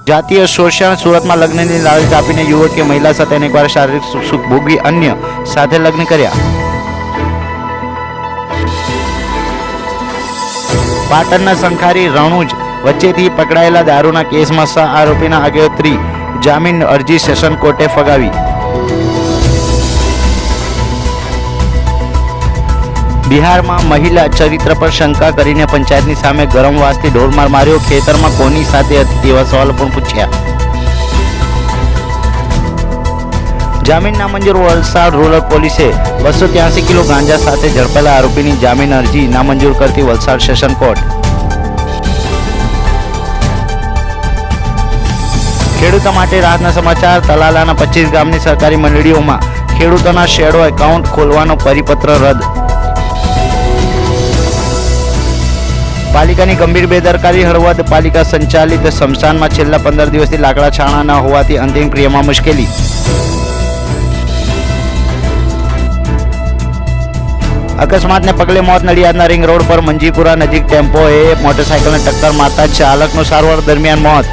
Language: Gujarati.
જાતીય શોષણ સુરતમાં લગ્નની લાલચ આપીને યુવકે મહિલા સાથે અનેકવાર શારીરિક સુખ ભોગવી અન્ય સાથે લગ્ન કર્યા. પાટણના શંખારી રણુજ વચ્ચેથી પકડાયેલા દારૂના કેસમાં 6 આરોપીના આગેતરી જામીન અરજી સેશન કોર્ટે ફગાવી. બિહારમાં મહિલા ચરિત્ર પર શંકા કરીને પંચાયતની સામે ગરમ વાસથી ઢોરમાર માર્યો. ખેતરમાં કોની સાથે હતી તેવા સવાલો પણ પૂછ્યા. જામીન નામંજૂર. વલસાડ રૂરલ પોલીસે 283 કિલો ગાંજા સાથે ઝડપાયેલા આરોપીની જામીન અરજી નામંજૂર કરતી વલસાડ સેશન કોર્ટ. ખેડૂતો માટે રાહતના સમાચાર. તલાલાના 25 ગામની સરકારી મંડળીઓમાં ખેડૂતોના શેડો એકાઉન્ટ ખોલવાનો પરિપત્ર રદ. પાલિકાની ગંભીર બેદરકારી. હળવદ પાલિકા સંચાલિત સ્મશાનમાં છેલ્લા 15 દિવસથી લાકડા છાણા ન હોવાથી અંતિમ ક્રિયામાં મુશ્કેલી. અકસ્માતને પગલે મોત. નડિયાદના રિંગ રોડ પર મંજીપુરા નજીક ટેમ્પોએ મોટરસાયકલને ટક્કર મારતા ચાલકનું સારવાર દરમિયાન મોત.